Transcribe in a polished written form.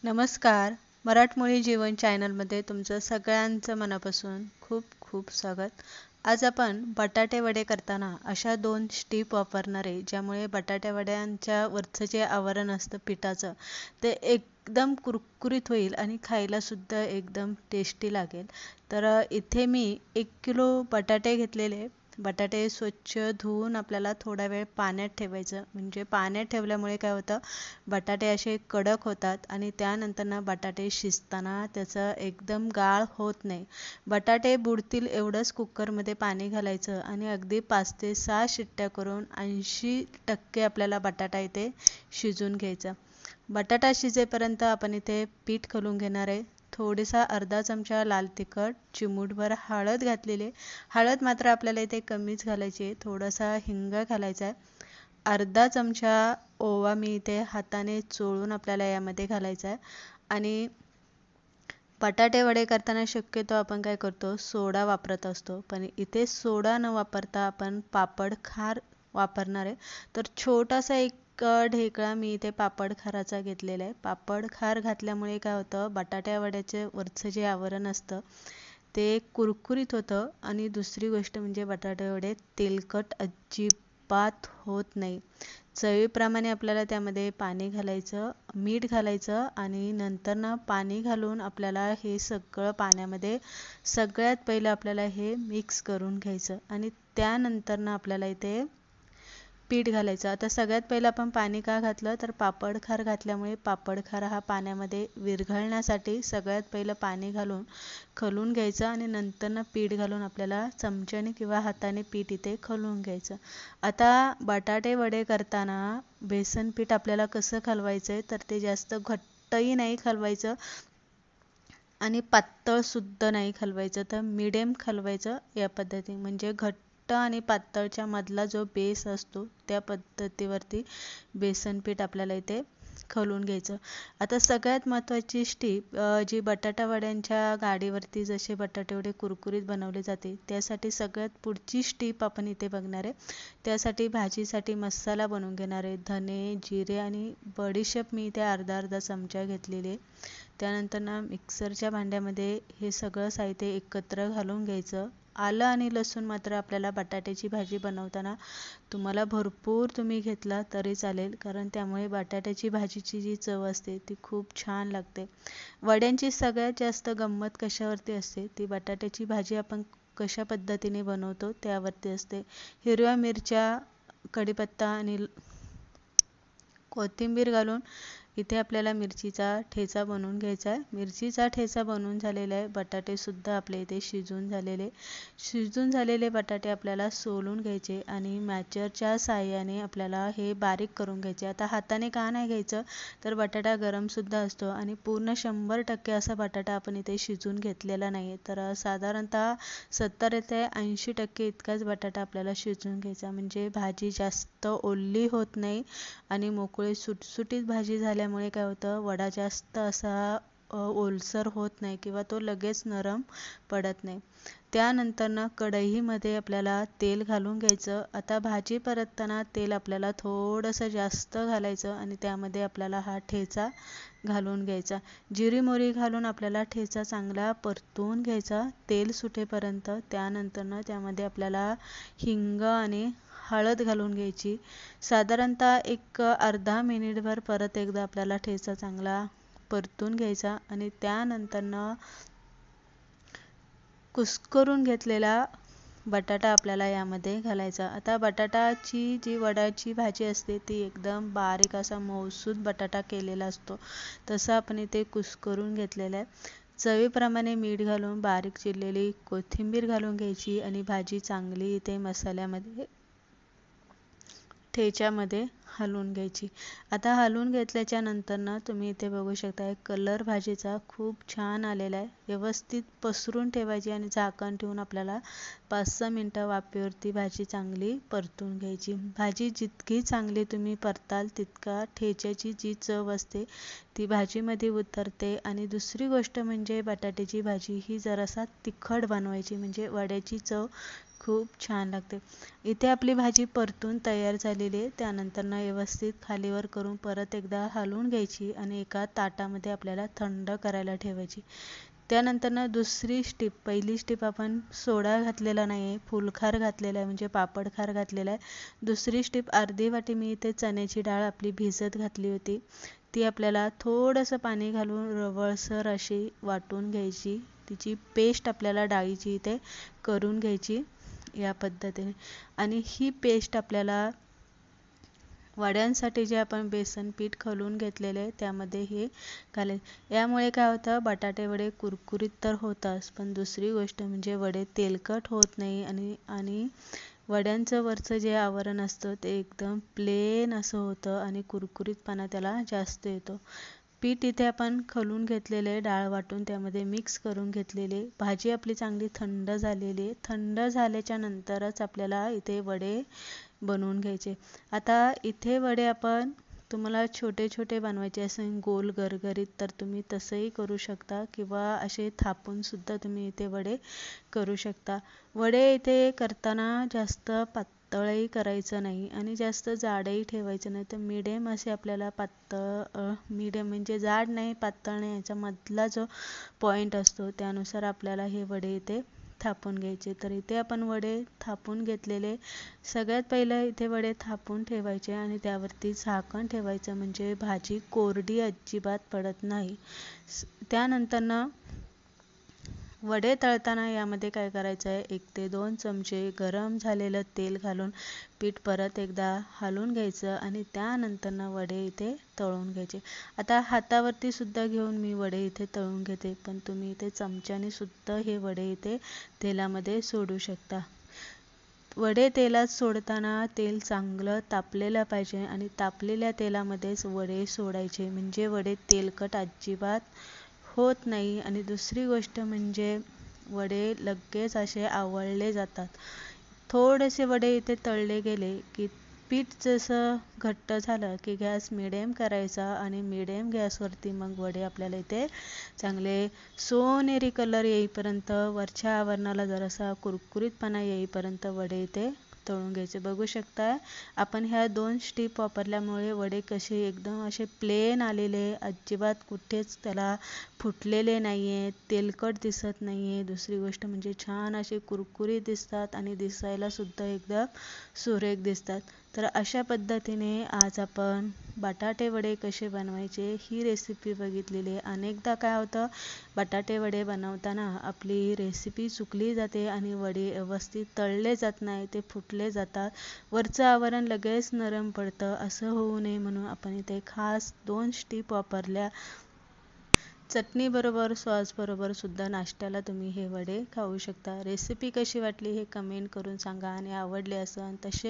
नमस्कार. मराठमोळी जीवन चॅनलमध्ये तुमचं सगळ्यांचं मनापासून खूप खूप स्वागत. आज आपण बटाटे वडे करताना अशा 2 टिप वापरणार आहे, ज्यामुळे बटाटे वड्यांच्या वरचं जे आवरण असतं पिठाचं, ते एकदम कुरकुरीत होईल आणि खायला सुद्धा एकदम टेस्टी लागेल. तर इथे मी 1 किलो बटाटे घेतलेले. बटाटे स्वच्छ धुवून आपल्याला थोडा वेळ पाण्यात ठेवायचं. म्हणजे पाण्यात ठेवल्यामुळे काय होतं, बटाटे असे कडक होतात आणि त्यानंतर ना बटाटे शिजताना त्याचं एकदम गाळ होत नाही. बटाटे बुडतील एवढंच कुकरमध्ये पाणी घालायचं आणि अगदी 5 ते 6 शिट्ट्या करून 80% आपल्याला बटाटा इथे शिजून घ्यायचा. बटाटा शिजेपर्यंत आपण इथे पीठ करून घेणार आहे. थोडासा अर्धा चमचा लाल तिखट, चिमूटभर हळद घातलेली आहे. हळद मात्र आपल्याला इथे कमीच घालायची आहे. थोडासा हिंग घालायचा आहे. अर्धा चमचा ओवा मी इथे हाताने चोळून आपल्याला यामध्ये घालायचा आहे. आणि बटाटे वडे करताना शक्यतो आपण काय करतो, सोडा वापरत असतो, पण इथे सोडा न वापरता आपण पापड खार वापरणार आहे. तर छोटासा एक ढेकळा मी इथे पापड खाराचा घेतलेला आहे. पापड खार घातल्यामुळे काय होतं, बटाट्या वड्याचे वरचं जे आवरण असतं ते कुरकुरीत होतं आणि दुसरी गोष्ट म्हणजे बटाटे वडे तेलकट अजिबात होत नाही. चवीप्रमाणे आपल्याला त्यामध्ये पाणी घालायचं, मीठ घालायचं आणि नंतर ना पाणी घालून आपल्याला हे सगळं पाण्यामध्ये सगळ्यात पहिलं आपल्याला हे मिक्स करून घ्यायचं आणि त्यानंतर ना आपल्याला इथे पीठ घालायचं. आता सगळ्यात पहिलं आपण पाणी का घातलं, तर पापड खार घातल्यामुळे पापड खार हा पाण्यामध्ये विरघळण्यासाठी सगळ्यात पहिलं पाणी घालून खलून घ्यायचं आणि नंतर पीठ घालून आपल्याला चमच्याने किंवा हाताने पीठ इथे खलून घ्यायचं. आता बटाटे वडे करताना बेसन पीठ आपल्याला कसं खलवायचं आहे, तर ते जास्त घट्टही नाही खलवायचं आणि पातळसुद्धा नाही खलवायचं, तर मिडियम खलवायचं या पद्धतीने. म्हणजे घट्ट आणि पातळच्या मधला जो बेस असतो त्या पद्धतीवरती बेसन पीठ आपल्याला इथे खलून घ्यायचं. आता सगळ्यात महत्त्वाची स्टीप जी बटाटा वड्यांच्या गाडीवरती जसे बटाटे वडे कुरकुरीत बनवले जाते, त्यासाठी सगळ्यात पुढची स्टीप आपण इथे बघणार आहे. त्यासाठी भाजीसाठी मसाला बनवून घेणार आहे. धने, जिरे आणि बडीशेप मी इथे अर्धा अर्धा चमचा घेतलेले. त्यानंतर मिक्सरच्या भांड्यामध्ये हे सगळं साहित्य एकत्र घालून घ्यायचं. आलं आणि लसूण मात्र आपल्याला बटाट्याची भाजी बनवताना तुम्हाला भरपूर तुम्ही घेतला तरी चालेल, कारण त्यामुळे बटाट्याची भाजीची जी चव असते ती खूप छान लागते. वड्यांची सगळ्यात जास्त गंमत कशावरती असते, ती बटाट्याची भाजी आपण कशा पद्धतीने बनवतो त्यावरती असते. हिरव्या मिरच्या, कढीपत्ता आणि कोथिंबीर घालून इथे आपल्याला मिरचीचा ठेचा बनवून घ्यायचा आहे. मिरचीचा ठेचा बनवून झालेला आहे. बटाटेसुद्धा आपले इथे शिजून झालेले बटाटे आपल्याला सोलून घ्यायचे आणि मॅचरच्या साहाय्याने आपल्याला हे बारीक करून घ्यायचे. आता हाताने का नाही घ्यायचं, तर बटाटा गरमसुद्धा असतो आणि पूर्ण 100% असा बटाटा आपण इथे शिजून घेतलेला नाही आहे. तर साधारणतः 70 ते 80% इतकाच बटाटा आपल्याला शिजून घ्यायचा, म्हणजे भाजी जास्त ओली होत नाही आणि मोकळी सुटसुटीत भाजी झाल्यामुळे काय होतं, वडा जास्त असा ओलसर होत नाही किंवा तो लगेच नरम पडत नाही. त्यानंतर कढईमध्ये आपल्याला तेल घालून घ्यायचं. आता भाजी परतताना तेल आपल्याला थोडंसं जास्त घालायचं आणि त्यामध्ये आपल्याला हा ठेचा घालून घ्यायचा. जिरी मोहरी घालून आपल्याला ठेचा चांगला परतून घ्यायचा तेल सुटेपर्यंत. त्यानंतर त्यामध्ये आपल्याला हिंग आणि हळद घालून घ्यायची. साधारणतः एक अर्धा मिनिटभर परत एकदा आपल्याला ठेचा चांगला परतून घ्यायचा आणि त्यानंतर कुस्करून घेतलेला बटाटा आपल्याला यामध्ये घालायचा. आता बटाटाची जी वड्याची भाजी असते ती एकदम बारीक असा मऊसूद बटाटा केलेला असतो, तसं आपण इथे कुस्करून घेतलेला आहे. चवीप्रमाणे मीठ घालून बारीक चिरलेली कोथिंबीर घालून घ्यायची आणि भाजी चांगली इथे मसाल्यामध्ये ठेच्यामध्ये हलवून घ्यायची. आता हलवून घेतल्याच्या नंतर तुम्ही इथे बघू शकता कलर भाजीचा खूप छान आलेला आहे. व्यवस्थित पसरून ठेवायची आणि झाकण ठेवून आपल्याला 5-6 मिनटं वाफेवरती भाजी चांगली परतून घ्यायची. भाजी जितकी चांगली तुम्ही परताल तितका ठेच्याची जी चव असते ती भाजीमध्ये उतरते. आणि दुसरी गोष्ट म्हणजे बटाट्याची भाजी ही जरासा तिखट बनवायची, म्हणजे वड्याची चव खूप छान लागते. इथे आपली भाजी परतून तयार झालेली आहे. त्यानंतर व्यवस्थित खालीवर करून परत एकदा हलवून घ्यायची आणि एका ताटामध्ये आपल्याला थंड करायला ठेवायची. त्यानंतर दुसरी स्टेप, पहिली स्टेप आपण सोडा घातलेला नाही आहे, फुलखार घातलेला आहे म्हणजे पापडखार घातलेला आहे. दुसरी स्टेप अर्धी वाटी मी इथे चण्याची डाळ आपली भिजत घातली होती, ती आपल्याला थोडंसं पाणी घालून रवळसर अशी वाटून घ्यायची. तिची पेस्ट आपल्याला डाळीची इथे करून घ्यायची या पद्धतीने. आणि ही पेस्ट आपल्याला वड्यांसाठी जे आपण बेसन पीठ घालून घेतलेले आहे त्यामध्ये हे घालायचे. यामुळे काय होतं, बटाटे वडे कुरकुरीत तर होतात, पण दुसरी गोष्ट म्हणजे वडे तेलकट होत नाही आणि वड्यांचं वरचं जे आवरण असतं ते एकदम प्लेन असं होतं आणि कुरकुरीतपणा त्याला जास्त येतो. पीठ इथे आपण खलून घेतलेले, डाळ वाटून त्यामध्ये मिक्स करून घेतलेले. भाजी आपली चांगली थंड झालेली आहे. थंड झाल्याच्या नंतरच आपल्याला इथे वडे बनवून घ्यायचे. आता इथे वडे आपण, तुम्हाला छोटे छोटे बनवायचे असेल गोल गरगरीत तर तुम्ही तसंही करू शकता किंवा असे थापून सुद्धा तुम्ही इथे वडे करू शकता. वडे इथे करताना जास्त पातळही करायचं नाही आणि जास्त जाडही ठेवायचं नाही, तर मिडियम असे आपल्याला पातळ, मिडियम म्हणजे जाड नाही पातळ नाही, याच्यामधला जो पॉईंट असतो त्यानुसार आपल्याला हे वडे इथे थापून घ्यायचे. तर इथे आपण वडे थापून घेतलेले. सगळ्यात पहिलं इथे वडे थापून ठेवायचे आणि त्यावरती झाकण ठेवायचं म्हणजे भाजी कोरडी अजिबात पडत नाही. त्यानंतर वडे तळताना यामध्ये काय करायचं आहे, 1 ते 2 चमचे गरम झालेलं तेल घालून पीठ परत एकदा हलवून घ्यायचं आणि त्यानंतर वडे इथे तळून घ्यायचे. आता हातावरती सुद्धा घेऊन मी वडे इथे तळून घेते, पण तुम्ही इथे चमच्याने सुद्धा हे वडे इथे तेलामध्ये सोडू शकता. वडे तेलात सोडताना तेल चांगलं तापलेलं पाहिजे आणि तापलेल्या तेलामध्येच वडे सोडायचे म्हणजे वडे तेलकट अजिबात होत नाही. आणि दुसरी गोष्ट म्हणजे वडे लगेच असे आवळले जातात. थोडेसे वडे इथे तळले गेले की पीठ जसं घट्ट झालं की गॅस मिडियम करायचा आणि मिडियम गॅसवरती मग वडे आपल्याला इथे चांगले सोनेरी कलर येईपर्यंत, वरच्या आवरणाला जरासा कुरकुरीतपणा येईपर्यंत वडे इथे तळून घ्यायचे. बघू शकता आपण ह्या 2 स्टेप वापरल्यामुळे वडे कसे एकदम असे प्लेन आलेले, अजिबात कुठेच त्याला फुटलेले नाही आहेत, तेलकट दिसत नाही आहे. दुसरी गोष्ट म्हणजे छान असे कुरकुरीत दिसतात आणि दिसायला सुद्धा एकदम सुरेख दिसतात. तर अशा पद्धतीने आज आपण बटाटे वडे कसे बनवायचे ही रेसिपी बघितलेली आहे. अनेकदा काय होतं, बटाटे वडे बनवताना आपली रेसिपी चुकली जाते आणि वडे व्यवस्थित तळले जात नाही, ते फुटले जातात, वरचं आवरण लगेच नरम पडतं. असं होऊ नये म्हणून आपण इथे खास 2 स्टेप वापरल्या. चटणी बरोबर, सॉस बरोबर सुद्धा नाश्त्याला तुम्ही हे वडे खाऊ शकता. रेसिपी कशी वाटली हे कमेंट करून सांगा आणि आवडले असेल तसे